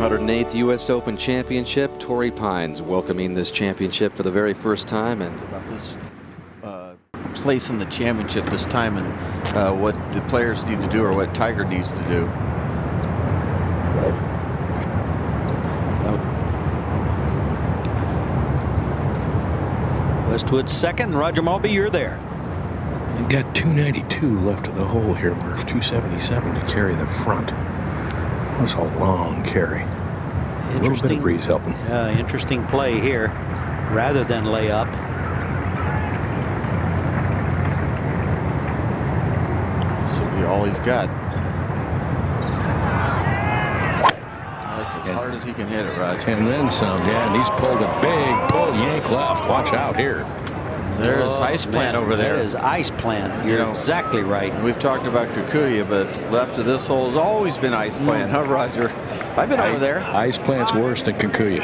108th U.S. Open Championship. Torrey Pines welcoming this championship for the very first time. And about this place in the championship this time, and what the players need to do, or what Tiger needs to do. Westwood second. Roger Maltby, you're there. You got 292 left of the hole here, Murph. 277 to carry the front. That's a long carry. A little bit of breeze helping. Interesting play here, rather than lay up. This will be all he's got. That's as hard as he can hit it, Roger. And then some, yeah. And he's pulled a big pull yank left. Watch out here. There's Ice Plant over there. That is Ice Plant. You're exactly right. We've talked about Kikuyu, but left of this hole has always been Ice Plant, huh, Roger? I've been over there. Ice Plant's worse than Kikuyu.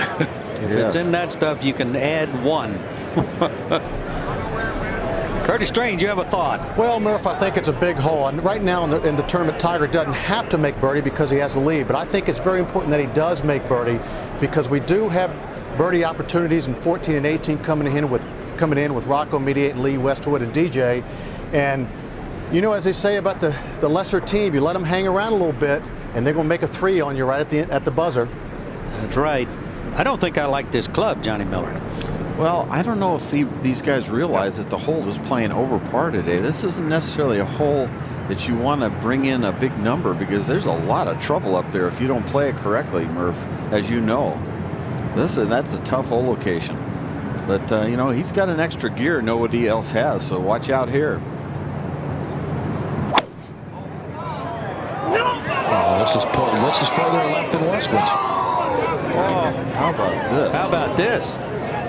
If it's in that stuff, you can add one. Curtis Strange, you have a thought? Well, Murph, I think it's a big hole. And right now in the tournament, Tiger doesn't have to make birdie because he has the lead. But I think it's very important that he does make birdie, because we do have birdie opportunities in 14 and 18 coming in with Rocco Mediate and Lee Westwood and DJ. And, you know, as they say about the lesser team, you let them hang around a little bit, and they're going to make a three on you right at the buzzer. That's right. I don't think I like this club, Johnny Miller. Well, I don't know if these guys realize that the hole is playing over par today. This isn't necessarily a hole that you want to bring in a big number, because there's a lot of trouble up there if you don't play it correctly, Murph, as you know. That's a tough hole location. But, you know, he's got an extra gear nobody else has, so watch out here. Oh, this is further left than Westwood's. Oh, how about this? How about this?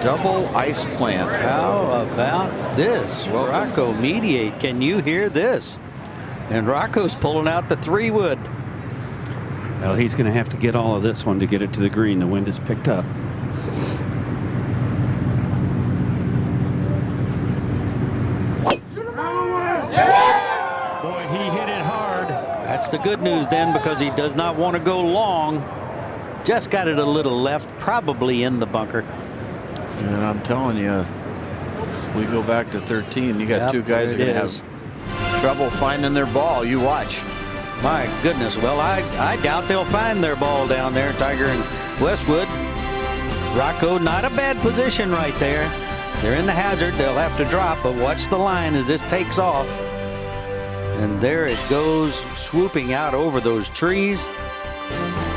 Double Ice Plant. How about this? Rocco Mediate. Can you hear this? And Rocco's pulling out the 3-wood. Well, he's going to have to get all of this one to get it to the green. The wind is picked up. Boy, he hit it hard. That's the good news then, because he does not want to go long. Just got it a little left, probably in the bunker. And I'm telling you, we go back to 13. You got two guys that are going to have trouble finding their ball. You watch. My goodness. Well, I doubt they'll find their ball down there, Tiger and Westwood. Rocco, not a bad position right there. They're in the hazard. They'll have to drop, but watch the line as this takes off. And there it goes, swooping out over those trees.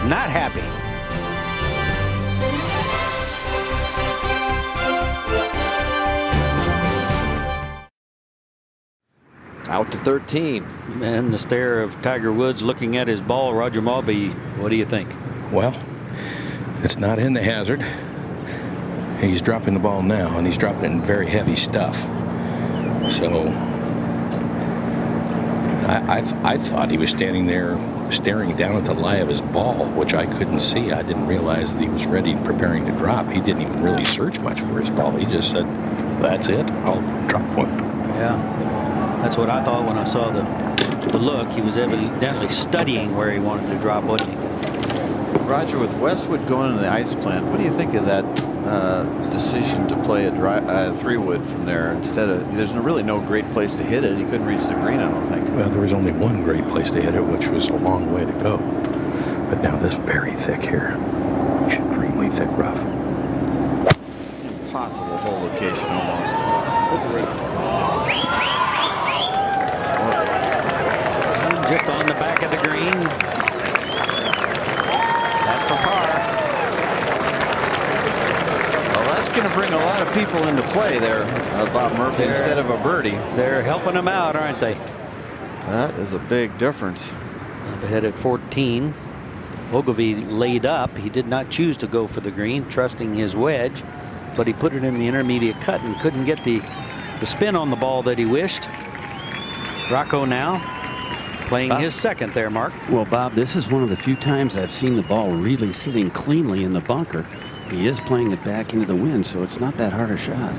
Not happy. out to 13. And the stare of Tiger Woods looking at his ball. Roger Maltby, what do you think? Well, it's not in the hazard. He's dropping the ball now, and he's dropping it in very heavy stuff. So I thought he was standing there staring down at the lie of his ball, which I couldn't see. I didn't realize that he was ready, preparing to drop. He didn't even really search much for his ball. He just said, that's it, I'll drop one. Yeah, that's what I thought when I saw the look. He was evidently studying where he wanted to drop, wasn't he? Roger, with Westwood going to the ice plant, what do you think of that decision to play a 3-wood from there instead of, there's really no great place to hit it. He couldn't reach the green, I don't think. Well, there was only one great place to hit it, which was a long way to go. But now this very thick here, extremely thick rough. Impossible hole location almost. Just on the back of the green. That's for par. Well, that's going to bring a lot of people into play there, Bob Murphy, instead of a birdie. They're helping him out, aren't they? That is a big difference. Up ahead at 14. Ogilvy laid up. He did not choose to go for the green, trusting his wedge, but he put it in the intermediate cut and couldn't get the spin on the ball that he wished. Rocco now playing his second there, Mark. Well, Bob, this is one of the few times I've seen the ball really sitting cleanly in the bunker. He is playing it back into the wind, so it's not that hard a shot.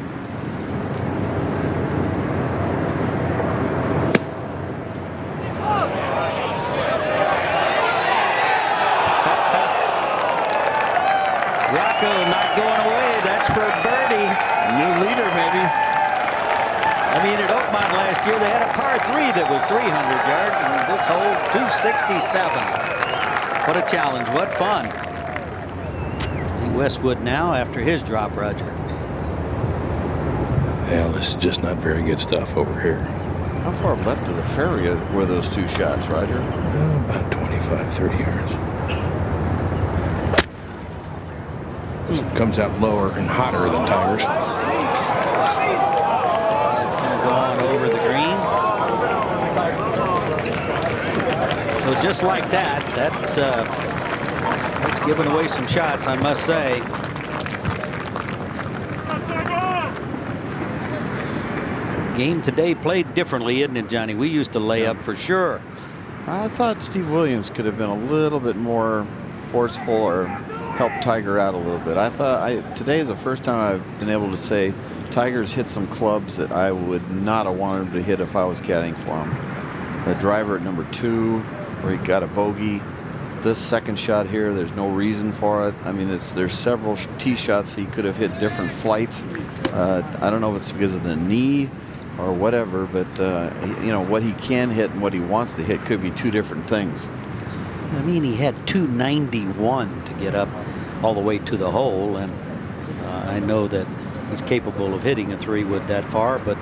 they had a par 3 that was 300 yards, and this hole 267. What a challenge! What fun! Lee Westwood now after his drop, Roger. Well, this is just not very good stuff over here. How far left of the fairway were those 2 shots, Roger? About 25, 30 yards. Comes out lower and hotter than Tiger's. It's going to go on over the green. So just like that, that's giving away some shots, I must say. Game today played differently, isn't it, Johnny? We used to lay up for sure. I thought Steve Williams could have been a little bit more forceful or help Tiger out a little bit. I thought today is the first time I've been able to say Tiger's hit some clubs that I would not have wanted him to hit if I was caddying for him. The driver at number 2, where he got a bogey. This second shot here, there's no reason for it. I mean, there's several tee shots he could have hit different flights. I don't know if it's because of the knee or whatever, but you know, what he can hit and what he wants to hit could be 2 different things. I mean, he had 291 to get up all the way to the hole, and I know that he's capable of hitting a 3-wood that far, but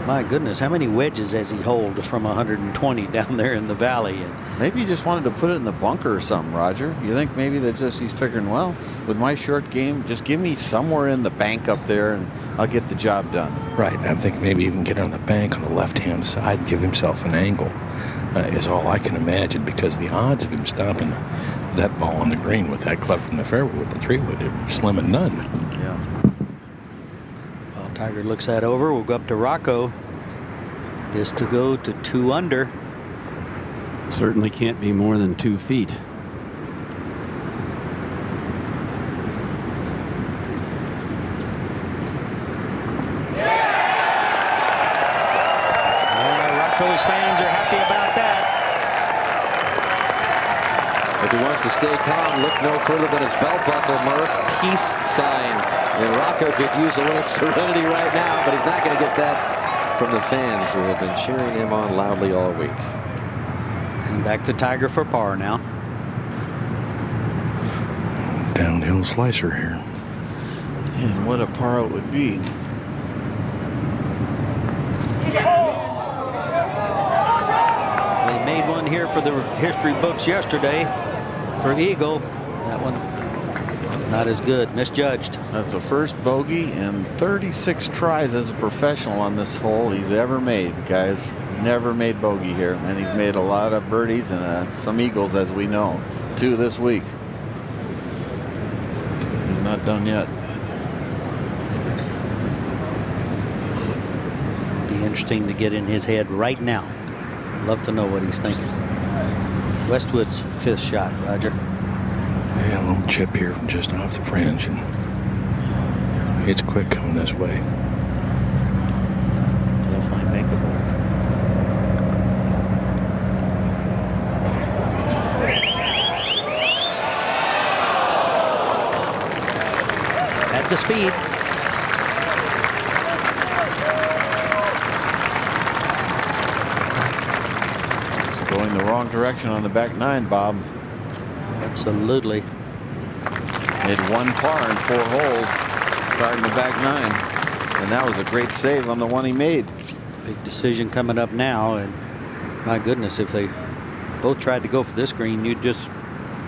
my goodness, how many wedges has he holed from 120 down there in the valley? And maybe he just wanted to put it in the bunker or something, Roger. You think maybe that just he's figuring, well, with my short game, just give me somewhere in the bank up there and I'll get the job done. Right. I think maybe even get on the bank on the left-hand side and give himself an angle is all I can imagine, because the odds of him stopping that ball on the green with that club from the fairway with the 3-wood are slim and none. Yeah. well, Tiger looks that over. We'll go up to Rocco. This to go to 2 under. Certainly can't be more than 2 feet. Rocco's fans are happy about that. If he wants to stay calm, look no further than his belt buckle, Murph. Peace sign. And Rocco could use a little serenity right now, but he's not going to get that from the fans who have been cheering him on loudly all week. And back to Tiger for par now. Downhill slicer here. And what a par it would be. They made one here for the history books yesterday for Eagle. That one not as good. Misjudged. That's the first bogey in 36 tries as a professional on this hole he's ever made, guys. Never made bogey here, and he's made a lot of birdies and some eagles, as we know. 2 this week. He's not done yet. Be interesting to get in his head right now. Love to know what he's thinking. Westwood's 5th shot, Roger. Yeah, a little chip here from just off the fringe, and it's quick coming this way. Definitely makeable. At the speed. It's going the wrong direction on the back 9, Bob. Absolutely. Made 1 par in 4 holes, starting the back 9. And that was a great save on the one he made. Big decision coming up now, and my goodness, if they both tried to go for this green, you'd just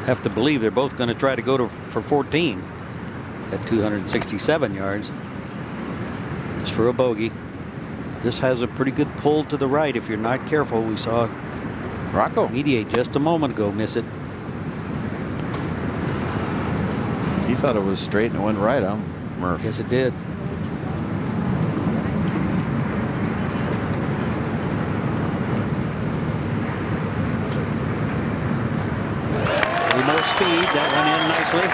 have to believe they're both going to try to go for 14 at 267 yards. Just for a bogey. This has a pretty good pull to the right if you're not careful. We saw Rocco Mediate just a moment ago miss it. He thought it was straight and it went right on Murph. Yes, it did. A little more speed. That went in nicely.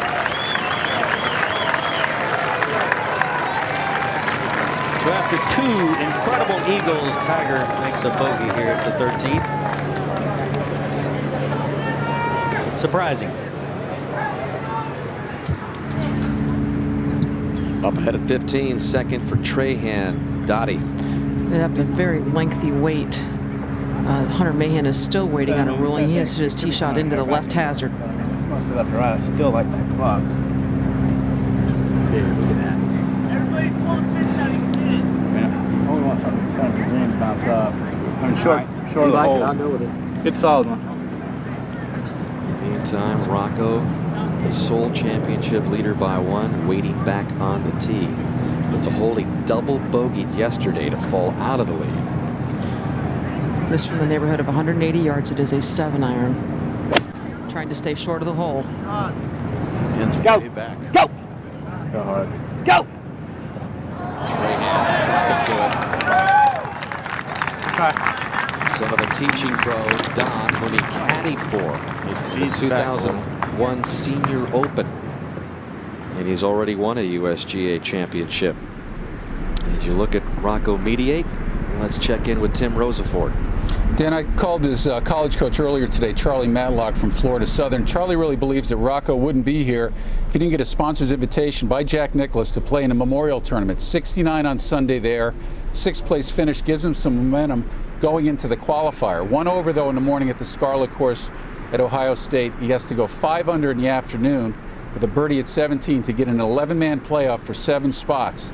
So after 2 incredible eagles, Tiger makes a bogey here at the 13th. Surprising. Up ahead at 15, second for Trahan. Dottie. They have a very lengthy wait. Hunter Mahan is still waiting on a ruling. He has hit his tee shot into the left hazard. Still like that clock. Only want something to green bounce up. I mean, short of the hole. I'll go with it. Good solid one. Meantime, Rocco, the sole championship leader by 1, waiting back on the tee. It's a hole he double bogeyed yesterday to fall out of the lead. This from the neighborhood of 180 yards. It is a 7-iron. Trying to stay short of the hole. Go. Back. Go. Go hard. Go. Trahan tapped into it. Son of a teaching pro, Don, when he caddied for the 2001 Senior Open. And he's already won a USGA championship. As you look at Rocco mediate, let's check in with Tim Rosafort. Dan, I called his college coach earlier today, Charlie Matlock from Florida Southern. Charlie really believes that Rocco wouldn't be here if he didn't get a sponsor's invitation by Jack Nicklaus to play in a memorial tournament. 69 on Sunday there. 6th place finish gives him some momentum going into the qualifier. 1 over, though, in the morning at the Scarlet course at Ohio State. He has to go 5 under in the afternoon with a birdie at 17 to get an 11-man playoff for 7 spots.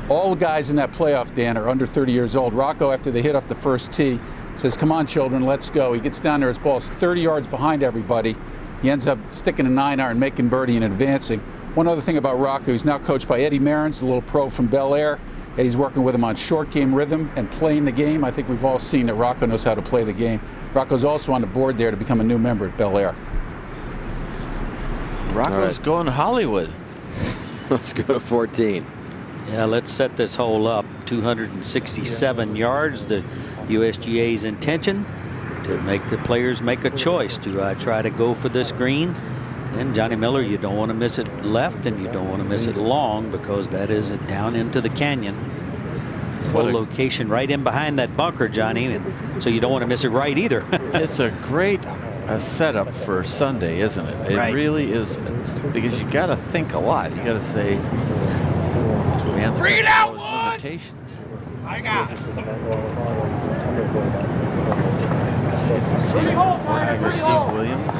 All the guys in that playoff, Dan, are under 30 years old. Rocco, after they hit off the first tee, says, "Come on, children, let's go." He gets down there, his ball's 30 yards behind everybody. He ends up sticking a 9-iron, making birdie and advancing. One other thing about Rocco, he's now coached by Eddie Mehrens, a little pro from Bel Air. Eddie's working with him on short game rhythm and playing the game. I think we've all seen that Rocco knows how to play the game. Rocco's also on the board there to become a new member at Bel Air. Rocco's going to Hollywood. Let's go to 14. Yeah, let's set this hole up. 267 yards. The USGA's intention to make the players make a choice. Do I try to go for this green? And Johnny Miller, you don't want to miss it left and you don't want to miss it long, because that is down into the canyon. What location right in behind that bunker, Johnny, and so you don't want to miss it right either. It's a great setup for Sunday, isn't it? It really is, because you got to think a lot. You got to say, man's got those limitations. I got it. Steve Williams.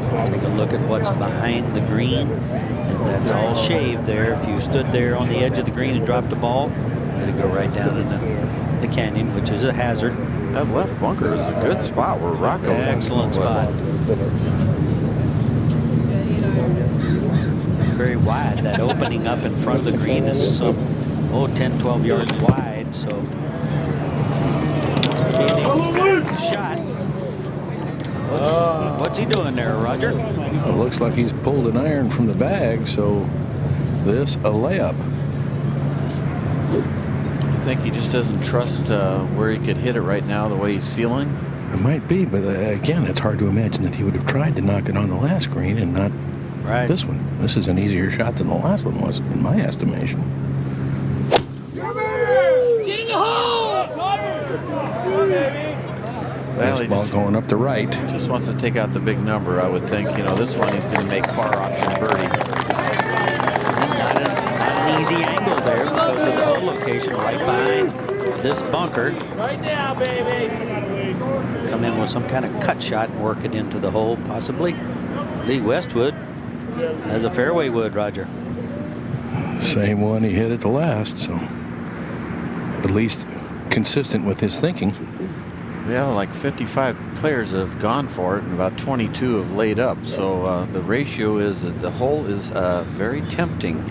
Take a look at what's behind the green. And that's all shaved there. If you stood there on the edge of the green and dropped the ball, it'd go right down in the canyon, which is a hazard. That left bunker is a good spot where Rocco. Excellent spot. Very wide. That opening up in front of the green is some 10, 12 yards wide. So an exact shot. What's he doing there, Roger? It looks like he's pulled an iron from the bag, so this a layup. You think he just doesn't trust where he could hit it right now, the way he's feeling? It might be, but again, it's hard to imagine that he would have tried to knock it on the last green and not this one. This is an easier shot than the last one was, in my estimation. Get in the hole! Well, ball going up the right. Just wants to take out the big number, I would think. You know, this one he's going to make par option birdie. Not an easy angle there because of the hole location right behind this bunker. Right now, baby. Come in with some kind of cut shot and work it into the hole, possibly. Lee Westwood has a fairway wood, Roger. Same one he hit at the last, so at least consistent with his thinking. Yeah, like 55 players have gone for it and about 22 have laid up. So the ratio is that the hole is very tempting.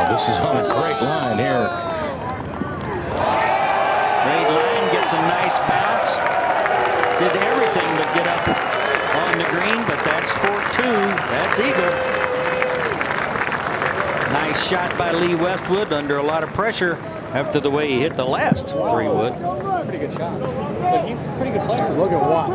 This is on a great line here. Great line, gets a nice bounce. Did everything but get up on the green, but that's for 2. That's eagle. Nice shot by Lee Westwood under a lot of pressure. after the way he hit the last 3-wood. Pretty good shot. But he's a pretty good player. Look at Watt.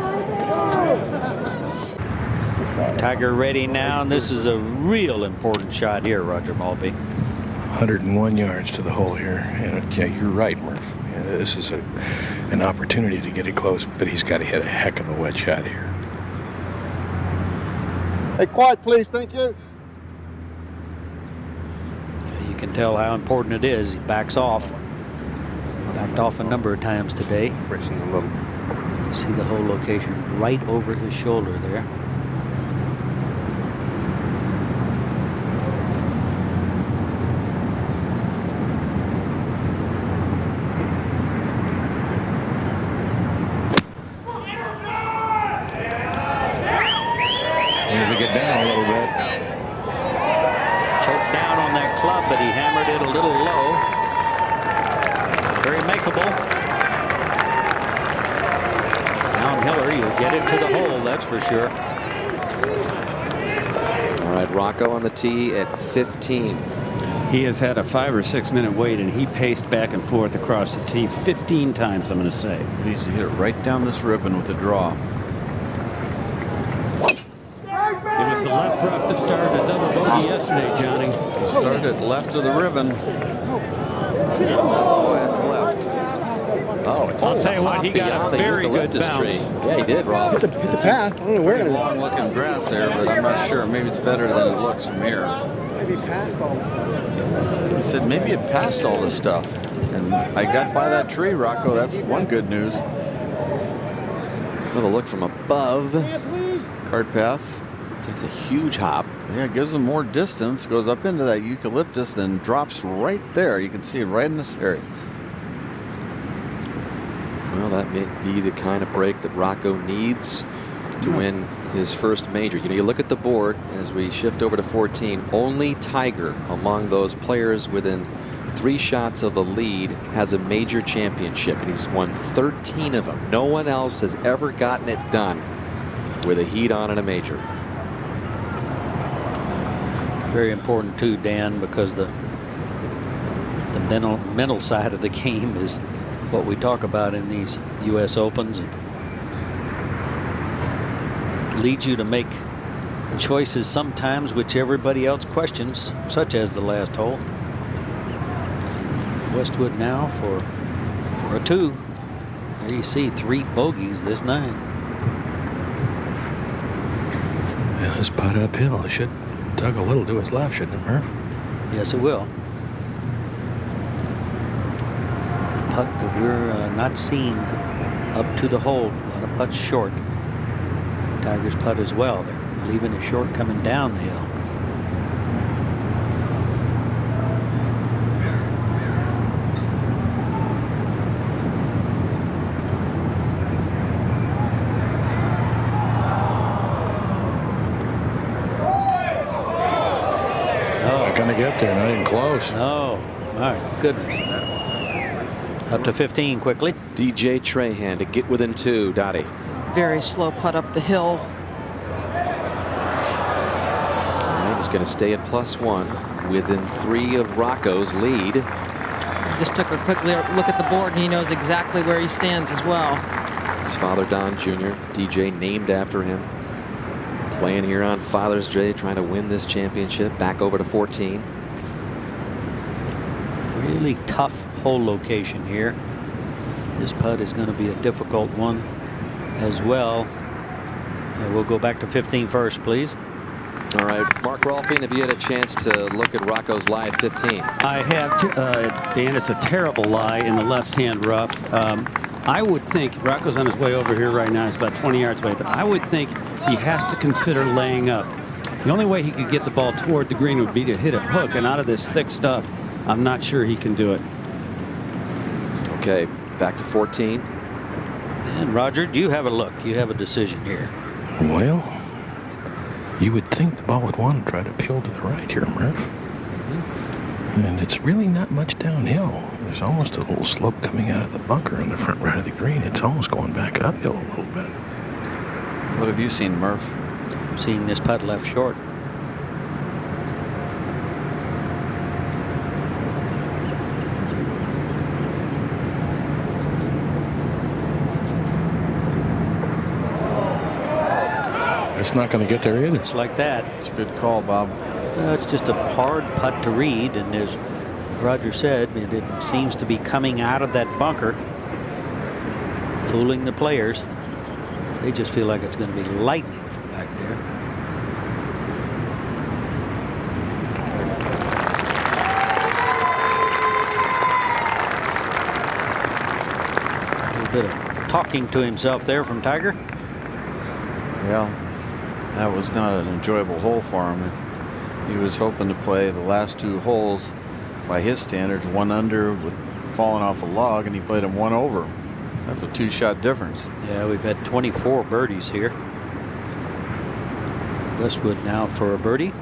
Tiger ready now, and this is a real important shot here, Roger Maltby. 101 yards to the hole here. And yeah, you're right, Murph. Yeah, this is an opportunity to get it close, but he's got to hit a heck of a wet shot here. Hey, quiet, please. Thank you. You can tell how important it is. He backs off. Backed off a number of times today. You see the whole location right over his shoulder there. Needs to get down a little bit. Choked down on that club, but he hammered it a little low. Very makeable. Downhiller, you'll get it to the hole, that's for sure. All right, Rocco on the tee at 15. He has had a 5 or 6 minute wait, and he paced back and forth across the tee 15 times, I'm going to say. He needs to hit it right down this ribbon with a draw. It was the left rough that started a double bogey yesterday, Johnny. He started left of the ribbon. That's why it's left. Oh, it's I'll tell you what, he got beyond a the very good eucalyptus bounce. tree. Yeah, he did, Rob. Hit the path. I don't know where it is. Long looking grass there, but I'm not sure. Maybe it's better than it looks from here. Maybe past all this stuff. He said maybe it passed all this stuff. And I got by that tree, Rocco. That's one good news. Little look from above. Cart path. Takes a huge hop. Yeah, it gives him more distance. Goes up into that eucalyptus, then drops right there. You can see it right in this area. Well, that may be the kind of break that Rocco needs to win his first major. You know, you look at the board as we shift over to 14. Only Tiger among those players within 3 shots of the lead has a major championship, and he's won 13 of them. No one else has ever gotten it done with a heat on in a major. Very important too, Dan, because the mental side of the game is what we talk about in these U.S. Opens. It leads you to make choices sometimes which everybody else questions, such as the last hole. Westwood now for a 2. There you see 3 bogeys this night. And this putt uphill, it should tug a little to his left, shouldn't it, Murph? Yes, it will. Putt that we're not seeing up to the hole. A lot of putts short. Tiger's putt as well. They're leaving it short coming down the hill. Gonna get there, not even close. Oh, my goodness. Up to 15 quickly. DJ Trahan to get within 2. Dottie. Very slow putt up the hill. All right, he's going to stay at +1 within 3 of Rocco's lead. Just took a quick look at the board, and he knows exactly where he stands as well. His father, Don Jr., DJ named after him. Playing here on Father's Day, trying to win this championship. Back over to 14. Really tough hole location here. This putt is going to be a difficult one as well. And we'll go back to 15 first, please. All right, Mark Rolfing, have you had a chance to look at Rocco's lie at 15? I have, Dan. It's a terrible lie in the left-hand rough. I would think Rocco's on his way over here right now. He's about 20 yards away, but I would think he has to consider laying up. The only way he could get the ball toward the green would be to hit a hook, and out of this thick stuff, I'm not sure he can do it. Okay, back to 14. And Roger, do you have a look? You have a decision here. Well, you would think the ball would want to try to peel to the right here, Murph. And it's really not much downhill. There's almost a little slope coming out of the bunker on the front right of the green. It's almost going back uphill a little bit. What have you seen, Murph? I'm seeing this putt left short. It's not going to get there either. Just like that. It's a good call, Bob. It's just a hard putt to read, and as Roger said, it seems to be coming out of that bunker, fooling the players. They just feel like it's going to be lightning from back there. A little bit of talking to himself there from Tiger. Well, that was not an enjoyable hole for him. He was hoping to play the last 2 holes by his standards, 1 under with falling off a log, and he played him 1 over. That's a 2-shot difference. Yeah, we've had 24 birdies here. Westwood now for a birdie.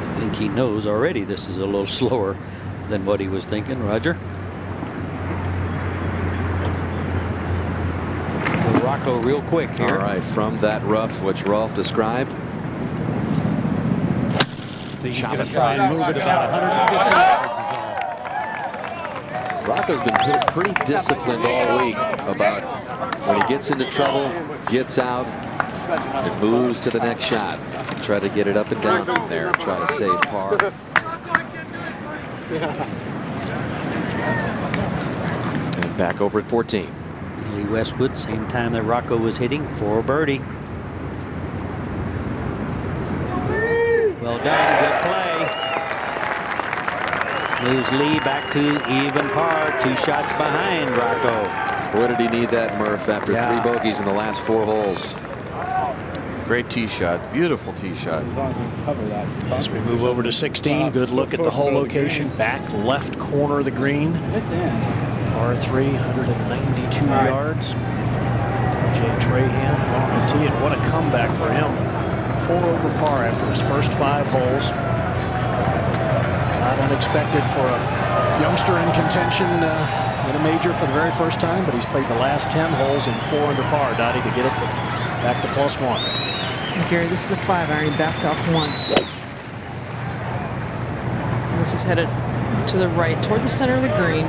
I think he knows already this is a little slower than what he was thinking, Roger. Rocco real quick here. All right, from that rough, which Rolf described. He's going to try and move it about 150 yards. Rocco's been pretty disciplined all week about when he gets into trouble, gets out, and moves to the next shot. Try to get it up and down from there, try to save par. And back over at 14. Lee Westwood, same time that Rocco was hitting, for a birdie. Well done, good play. Moves Lee back to even par, 2 shots behind Rocco. Boy, did he need that, Murph, after 3 bogeys in the last 4 holes. Great tee shot, beautiful tee shot. As we move over to 16, good look at the hole location, back left corner of the green. Par 3, 192 yards. Jay Trahan on the tee, and what a comeback for him. 4 over par after his first 5 holes. Not unexpected for a youngster in contention in a major for the very first time, but he's played the last 10 holes in 4 under par, Dottie, to get it back to +1. And Gary, this is a 5-iron. He backed off once. And this is headed to the right, toward the center of the green.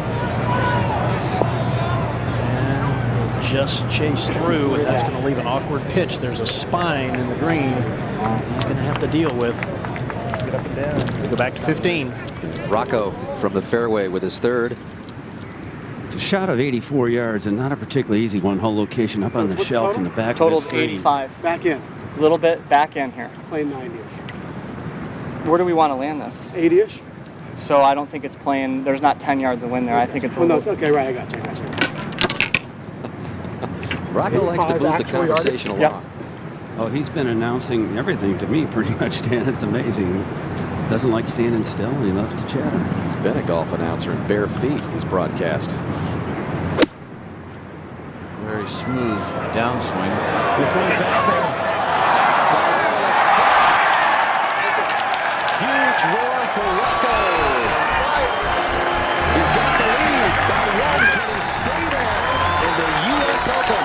Just chase through, and that's going to leave an awkward pitch. There's a spine in the green he's going to have to deal with. Get up and down. We go back to 15. Rocco from the fairway with his 3rd. It's a shot of 84 yards and not a particularly easy one. Hole location up on the shelf in the back. Total's of his 85. Back in. A little bit back in here. Playing 90-ish. Where do we want to land this? 80-ish. So I don't think it's playing. There's not 10 yards of wind there. I think it's. Oh, no, it's okay. Right, I got you. Rocco likes to move the conversation along. Yep. Oh, he's been announcing everything to me pretty much, Dan. It's amazing. Doesn't like standing still. He loves to chatter. He's been a golf announcer in bare feet, his broadcast. Very smooth downswing. This one's back there. Huge roar for Rocco. He's got the lead by 1. Can he stay there in the U.S. Open?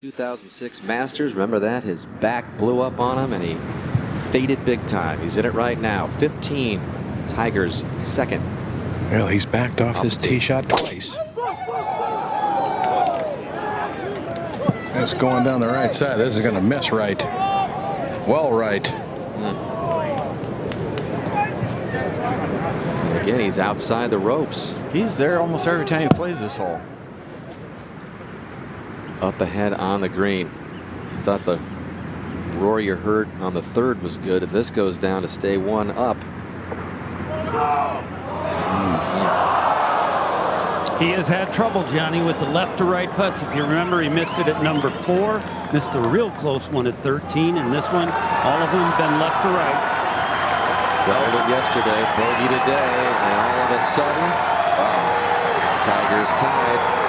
2006 Masters, remember that? His back blew up on him and he faded big time. He's in it right now. 15, Tiger's 2nd. Well, he's backed off this tee shot twice. That's going down the right side. This is going to miss right. Well, right. Again, he's outside the ropes. He's there almost every time he plays this hole. Up ahead on the green. You thought the roar you heard on the 3rd was good. If this goes down to stay 1 up. He has had trouble, Johnny, with the left to right putts. If you remember, he missed it at number 4, missed a real close one at 13, and this one, all of them been left to right. Doubled it yesterday, bogey today, and all of a sudden, Tiger's tied.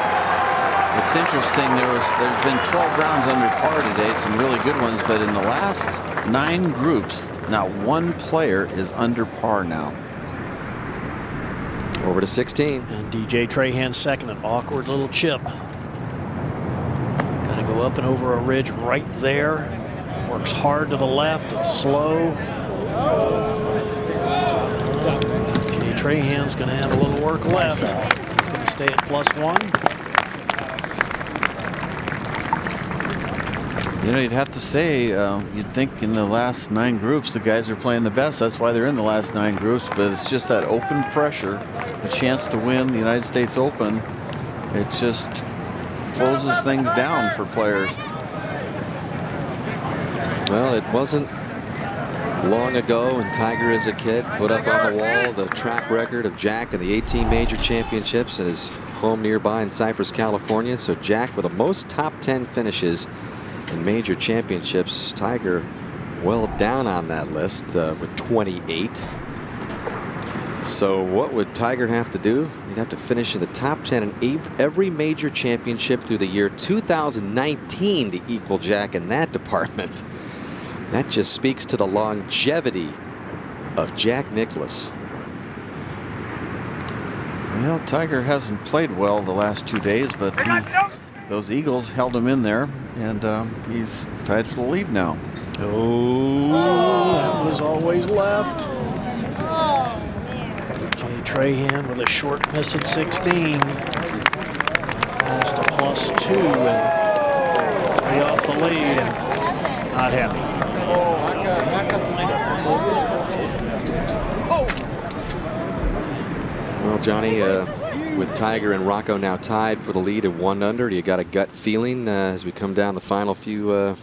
It's interesting, there's been 12 rounds under par today, some really good ones, but in the last 9 groups, not 1 player is under par now. Over to 16. And DJ Trahan 2nd, an awkward little chip. Got to go up and over a ridge right there. Works hard to the left, it's slow. DJ Trahan's going to have a little work left. He's going to stay at +1. You know, you'd have to say, you'd think in the last 9 groups, the guys are playing the best. That's why they're in the last 9 groups. But it's just that open pressure, a chance to win the United States Open. It just closes things down for players. Well, it wasn't long ago, and Tiger as a kid put up on the wall the track record of Jack in the 18 major championships in his home nearby in Cypress, California. So Jack with the most top 10 finishes in major championships. Tiger well down on that list with 28. So what would Tiger have to do? He'd have to finish in the top 10 in every major championship through the year 2019 to equal Jack in that department. That just speaks to the longevity of Jack Nicklaus. Well, Tiger hasn't played well the last 2 days, but those Eagles held him in there, and he's tied for the lead now. Oh, that was always left. Jay Trahan with a short miss at 16. Almost a +2 and 3 off the lead, and not happy. Well, Johnny, with Tiger and Rocco now tied for the lead at 1 under, do you got a gut feeling as we come down the final few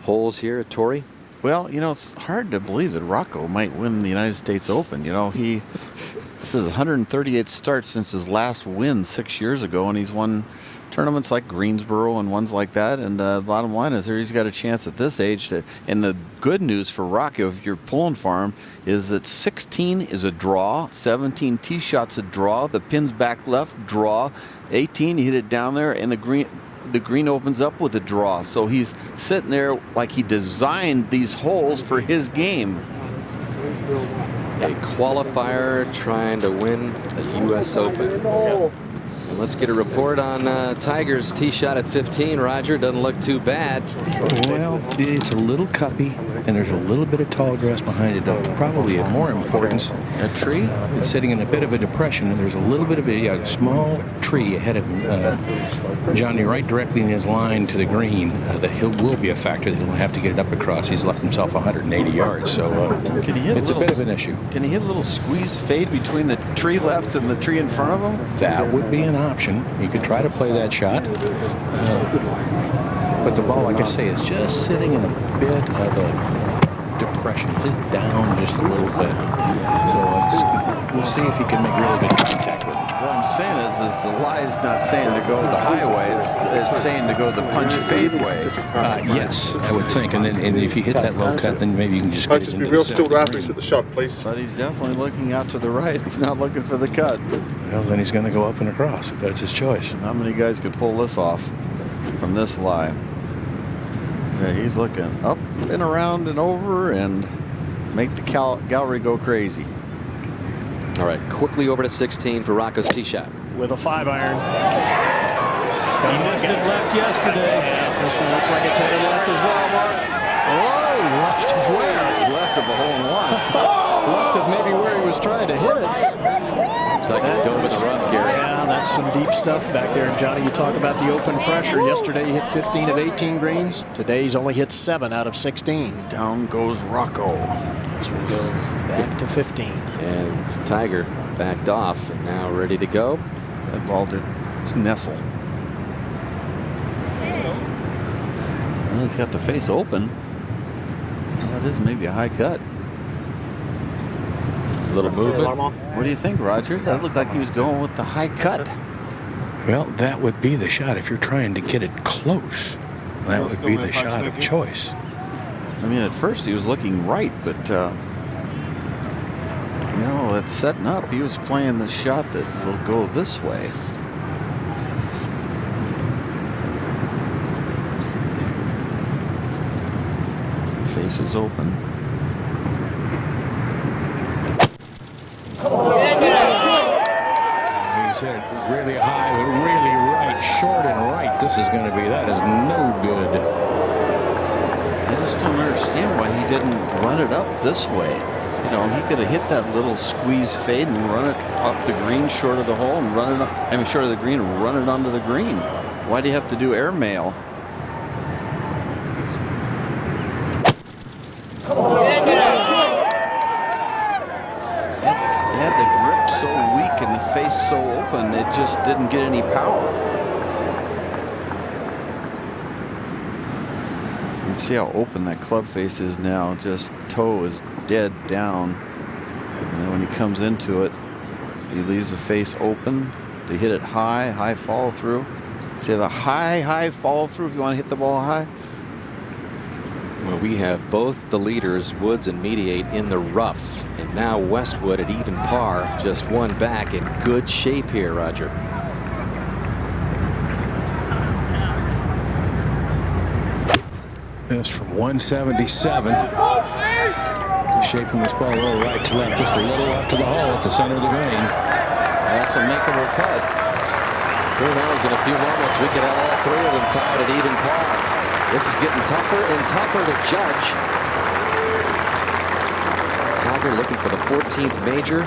holes here at Torrey? Well, you know, it's hard to believe that Rocco might win the United States Open. You know, this is 138 starts since his last win 6 years ago, and he's won tournaments like Greensboro and ones like that. And the bottom line is he's got a chance at this age to. And the good news for Rocco, if you're pulling for him, is that 16 is a draw, 17 tee shots a draw, the pins back left draw, 18 you hit it down there, and the green opens up with a draw. So he's sitting there like he designed these holes for his game. A qualifier trying to win the U.S. Open. And let's get a report on Tiger's tee shot at 15. Roger, doesn't look too bad. Well, it's a little cuppy, and there's a little bit of tall grass behind it. Probably of more importance, a tree. It's sitting in a bit of a depression, and there's a little bit of a small tree ahead of Johnny, right directly in his line to the green. That will be a factor that he'll have to get it up across. He's left himself 180 yards, so it's a bit of an issue. Can he hit a little squeeze fade between the tree left and the tree in front of him? That would be an option. You could try to play that shot. But the ball, like I say, is just sitting in a bit of a depression, just down just a little bit. So we'll see if he can make really good contact with it. What I'm saying is the lie is not saying to go the highway, it's saying to go the punch fade way. Yes, I would think. And if you hit that low cut, then maybe you can just get it into be real the still center rapid at the shot, please. But he's definitely looking out to the right. He's not looking for the cut. Well, then he's going to go up and across if that's his choice. How many guys could pull this off from this lie? Yeah, he's looking up and around and over and make the gallery go crazy. All right, quickly over to 16 for Rocco's tee shot. With a 5-iron. He missed it left yesterday. Yeah, this one looks like it's headed left as well, Mark. Oh, left of where? Left of a hole in one. Left of maybe where he was trying to hit it. Looks like it dove in the rough, Gary. Yeah, that's some deep stuff back there. And Johnny, you talk about the open pressure. Yesterday he hit 15 of 18 greens. Today he's only hit 7 out of 16. Down goes Rocco. As we go back to 15. And Tiger backed off and now ready to go. That ball did nestle. Well, he's got the face open. That is maybe a high cut. A little movement. What do you think, Roger? That looked like he was going with the high cut. Well, that would be the shot if you're trying to get it close. That would be the shot of choice. I mean, at first he was looking right, but you know, it's setting up. He was playing the shot that will go this way. Face is open. He's hit it really high, but really right, short and right. This is going to be, that is no good. I just don't understand why he didn't run it up this way. You know, he could have hit that little squeeze fade and run it up the green short of the hole and run it up, I mean, short of the green and run it onto the green. Why do you have to do airmail? He had the grip so weak and the face so open, it just didn't get any power. You can see how open that club face is now. Just toe is dead down. And then when he comes into it, he leaves the face open. They hit it high, high follow through. See the high follow through if you want to hit the ball high. Well, we have both the leaders, Woods and Mediate, in the rough. And now Westwood at even par, just one back, in good shape here, Roger. This from 177. Shaping this ball a little right to left, just a little up to the hole at the center of the green. That's a makeable putt. Who knows, in a few moments we could have all three of them tied at even par. This is getting tougher and tougher to judge. Tiger looking for the 14th major.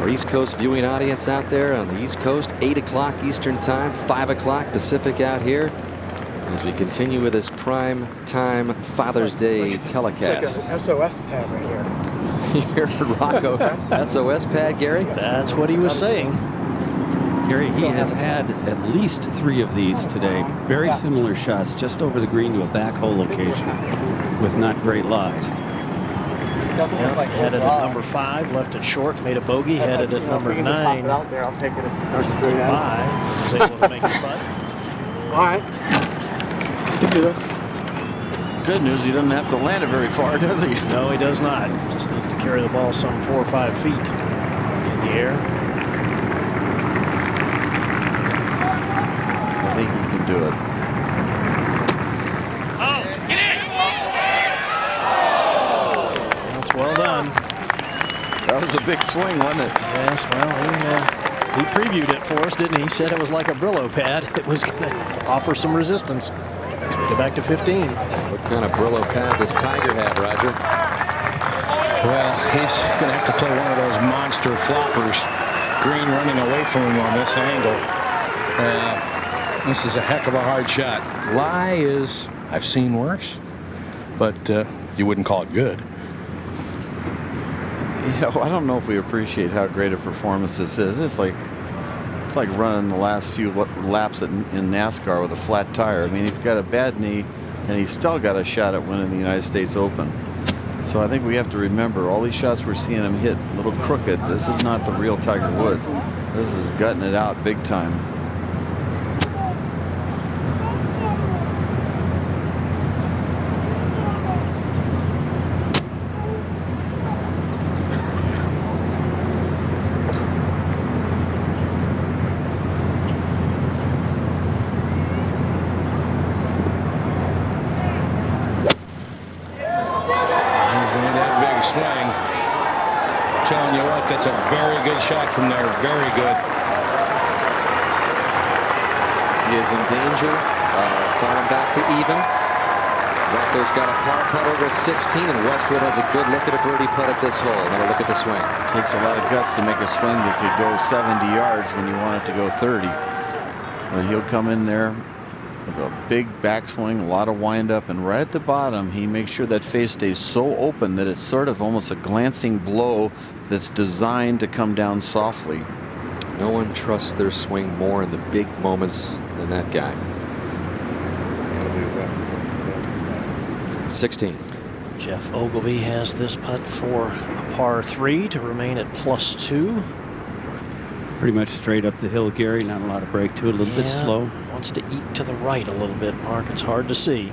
Our East Coast viewing audience out there on the East Coast, 8 o'clock Eastern time, 5 o'clock Pacific out here, as we continue with this prime time Father's Day telecast. It's like a SOS pad right here. Here, Rocco, SOS pad, Gary? That's what he was saying. Gary, he has had at least 3 of these today. Very similar shots, just over the green to a back hole location with not great lies. Yeah, had it at number 5, left it short, made a bogey, had it at number 9. Out there, I'll take it. 5, was able to make the putt. All right. You can do that. Good news, he doesn't have to land it very far, does he? No, he does not. Just needs to carry the ball some 4 or 5 feet in the air. I think he can do it. That's well done. That was a big swing, wasn't it? Yes, well, he previewed it for us, didn't he? He said it was like a Brillo pad. It was going to offer some resistance. Go back to 15. What kind of Brillo pad does Tiger have, Roger? Well, he's going to have to play one of those monster floppers. Green running away from him on this angle. This is a heck of a hard shot. Lie is, I've seen worse, but you wouldn't call it good. You know, I don't know if we appreciate how great a performance this is. It's like running the last few laps in NASCAR with a flat tire. I mean, he's got a bad knee, and he's still got a shot at winning the United States Open. So I think we have to remember all these shots we're seeing him hit a little crooked. This is not the real Tiger Woods. This is gutting it out big time. That's a very good shot from there. Very good. He is in danger. Falling back to even. Rocco's got a par putt over at 16, and Westwood has a good look at a birdie putt at this hole. Another look at the swing. Takes a lot of guts to make a swing that could go 70 yards when you want it to go 30. But he'll come in there with a big backswing, a lot of wind up, and right at the bottom, he makes sure that face stays so open that it's sort of almost a glancing blow that's designed to come down softly. No one trusts their swing more in the big moments than that guy. 16. Jeff Ogilvy has this putt for a par 3 to remain at +2. Pretty much straight up the hill, Gary. Not a lot of break to it. A little bit slow. Wants to eat to the right a little bit, Mark. It's hard to see.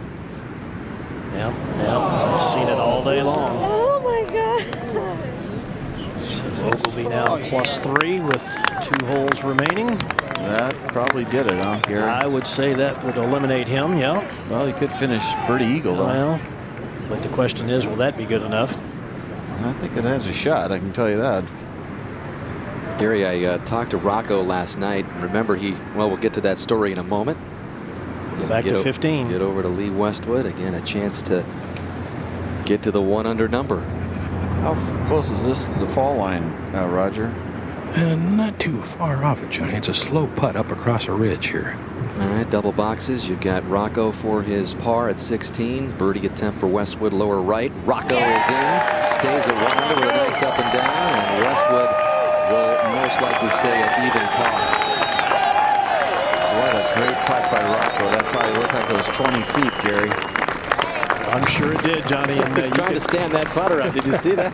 Yep. I've seen it all day long. Oh my God. So Ogilvy now +3 with 2 holes remaining. That probably did it, huh, Gary? I would say that would eliminate him, yeah. Well, he could finish birdie eagle, though. Well, but the question is, will that be good enough? I think it has a shot, I can tell you that. Gary, I talked to Rocco last night. Remember, we'll get to that story in a moment. Go back to 15. Get over to Lee Westwood. Again, a chance to get to the 1 under number. How close is this to the fall line, Roger? Not too far off it, Johnny. It's a slow putt up across a ridge here. All right, double boxes. You've got Rocco for his par at 16. Birdie attempt for Westwood, lower right. Rocco is in, stays at 1 under with a nice up and down, and Westwood will most likely stay at even par. What a great putt by Rocco. That probably looked like it was 20 feet, Gary. I'm sure it did, Johnny. And He's trying to stand that putter up. Did you see that?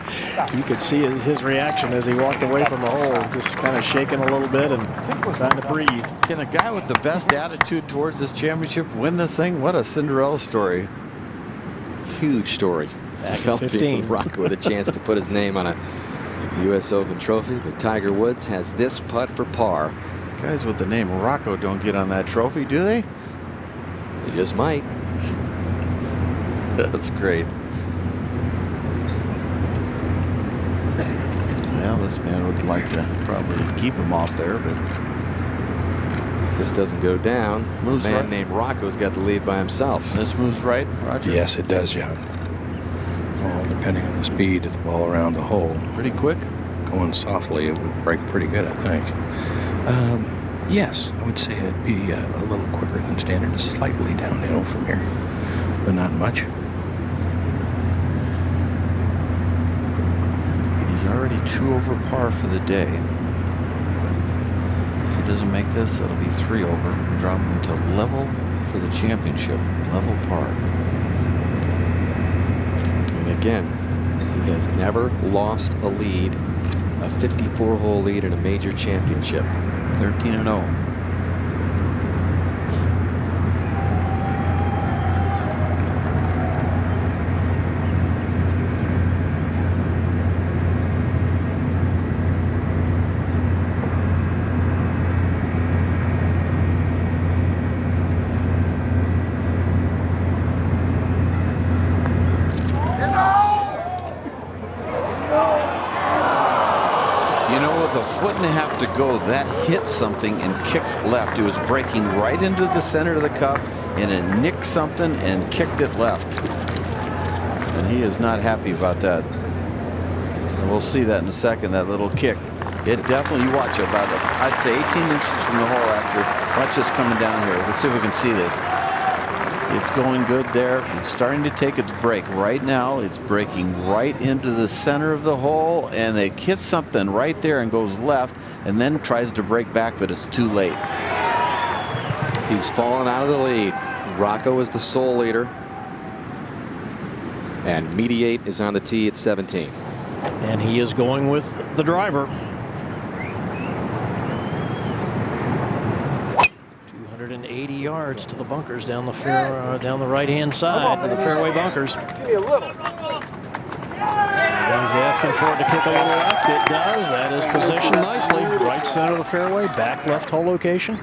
You could see his reaction as he walked away from the hole, just kind of shaking a little bit and trying to breathe. Can a guy with the best attitude towards this championship win this thing? What a Cinderella story. Huge story. Back at 15. Rocco with a chance to put his name on a U.S. Open trophy, but Tiger Woods has this putt for par. Guys with the name Rocco don't get on that trophy, do they? They just might. That's great. Well, this man would like to probably keep him off there, but if this doesn't go down, a man right. named Rocco's got the lead by himself. This moves right, Roger? Yes, it does, John. Well, depending on the speed of the ball around the hole. Pretty quick? Going softly, it would break pretty good, I think. Yes, I would say it'd be a little quicker than standard. It's slightly downhill from here, but not much. He's already 2 over par for the day. If he doesn't make this, it'll be 3 over. Drop him to level for the championship. Level par. And again, he has never lost a lead, a 54-hole lead in a major championship. 13-0. To go, that hit something and kicked left. It was breaking right into the center of the cup, and it nicked something and kicked it left. And he is not happy about that. And we'll see that in a second, that little kick. It definitely, you watch it, about, I'd say 18 inches from the hole after. Watch this coming down here. Let's see if we can see this. It's going good there. It's starting to take its break right now. It's breaking right into the center of the hole, and it hits something right there and goes left, and then tries to break back, but it's too late. He's fallen out of the lead. Rocco is the sole leader. And Mediate is on the tee at 17. And he is going with the driver. 280 yards to the bunkers down the down the right-hand side of the fairway bunkers. Give me a little. He's asking for it to kick a little left. It does. That is positioned nicely. Right center of the fairway, back left hole location.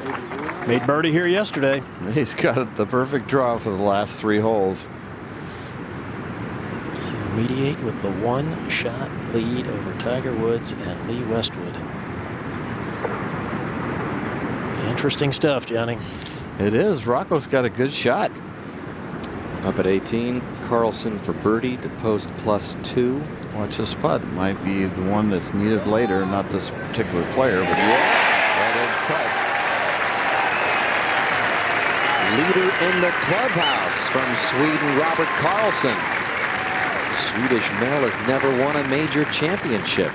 Made birdie here yesterday. He's got the perfect draw for the last 3 holes. So Mediate with the 1-shot lead over Tiger Woods and Lee Westwood. Interesting stuff, Johnny. It is. Rocco's got a good shot. Up at 18, Carlson for birdie to post +2. Watch this putt. Might be the one that's needed later. Not this particular player, but yeah, that is Leader in the clubhouse from Sweden, Robert Carlson. Swedish male has never won a major championship.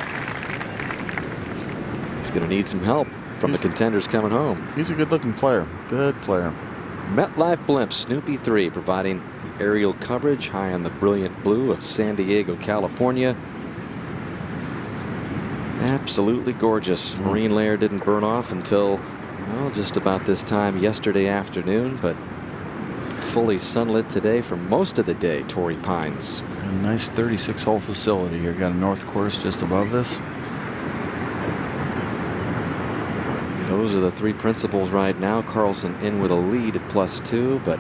He's going to need some help from the contenders coming home. He's a good-looking player. Good player. MetLife Blimp Snoopy 3 providing the aerial coverage high on the brilliant blue of San Diego, California. Absolutely gorgeous. Marine layer didn't burn off until, well, just about this time yesterday afternoon, but fully sunlit today for most of the day, Torrey Pines. A nice 36-hole facility here. Got a north course just above this. Those are the 3 principals right now. Carlson in with a lead at +2, but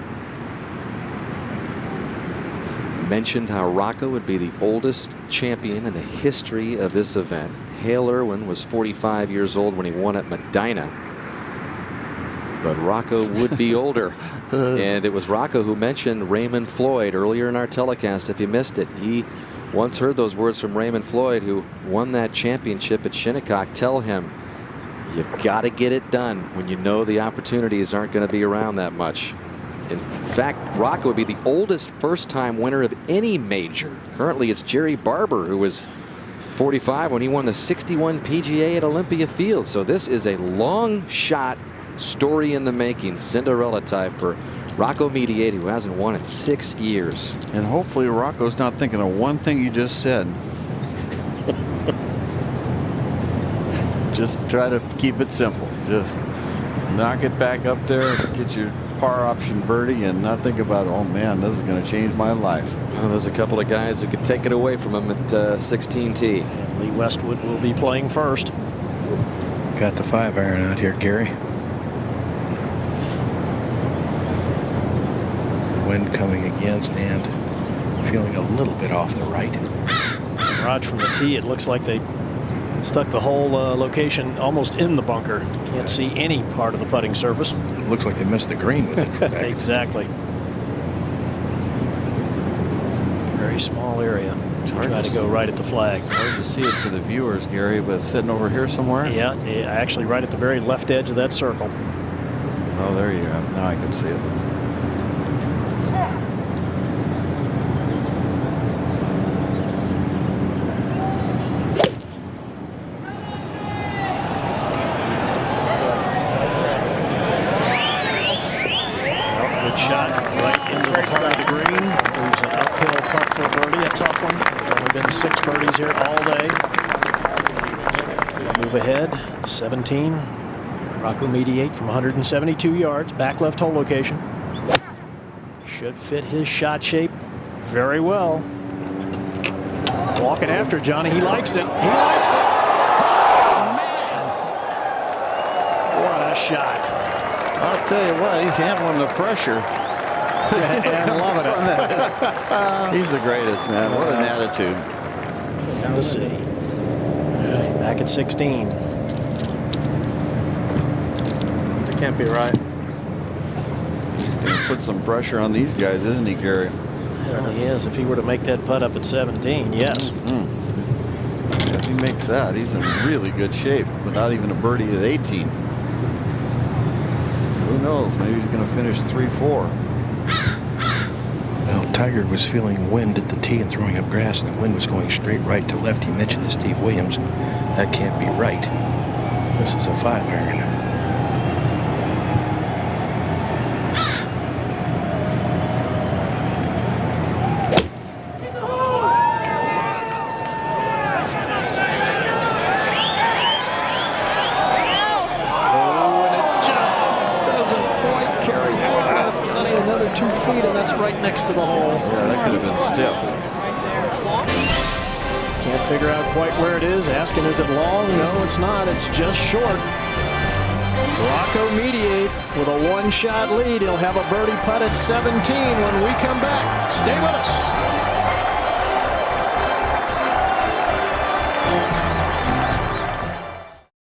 mentioned how Rocco would be the oldest champion in the history of this event. Hale Irwin was 45 years old when he won at Medina, but Rocco would be older. And it was Rocco who mentioned Raymond Floyd earlier in our telecast. If you missed it, he once heard those words from Raymond Floyd, who won that championship at Shinnecock, tell him, you got to get it done when you know the opportunities aren't going to be around that much. In fact, Rocco would be the oldest first-time winner of any major. Currently, it's Jerry Barber, who was 45 when he won the 61 PGA at Olympia Field. So this is a long shot story in the making, Cinderella type for Rocco Mediate, who hasn't won in 6 years. And hopefully Rocco's not thinking of one thing you just said. Just try to keep it simple. Just knock it back up there, get your par option birdie, and not think about, oh man, this is going to change my life. Well, there's a couple of guys who could take it away from him at 16T. And Lee Westwood will be playing first. Got the 5-iron out here, Gary. Wind coming against and feeling a little bit off the right. Raj from the tee, it looks like they stuck the whole location almost in the bunker. Can't see any part of the putting surface. Looks like they missed the green with it from back. Exactly. Very small area. Try to go right at the flag. Hard to see it for the viewers, Gary, but sitting over here somewhere. Yeah, actually right at the very left edge of that circle. Oh, there you go. Now I can see it. Shot right into the heart of the green. There's an uphill putt for a birdie, a tough one. There's only been 6 birdies here all day. Move ahead, 17. Rocco Mediate from 172 yards, back left hole location. Should fit his shot shape very well. Walking after Johnny, he likes it. He likes it. Oh, man. What a shot. I'll tell you what, he's handling the pressure. And loving it. He's the greatest, man. What an attitude. Let's see. All right, back at 16. It can't be right. He's going to put some pressure on these guys, isn't he, Gary? Well, he is. If he were to make that putt up at 17, yes. If he makes that, he's in really good shape without even a birdie at 18. Who knows? Maybe he's going to finish 3-4. Well, Tiger was feeling wind at the tee and throwing up grass, and the wind was going straight right to left. He mentioned to Steve Williams, that can't be right. This is a 5-iron. Next to the hole. Yeah, that could have been stiff. Can't figure out quite where it is. Asking, is it long? No, it's not. It's just short. Rocco Mediate with a 1-shot lead. He'll have a birdie putt at 17 when we come back. Stay with us.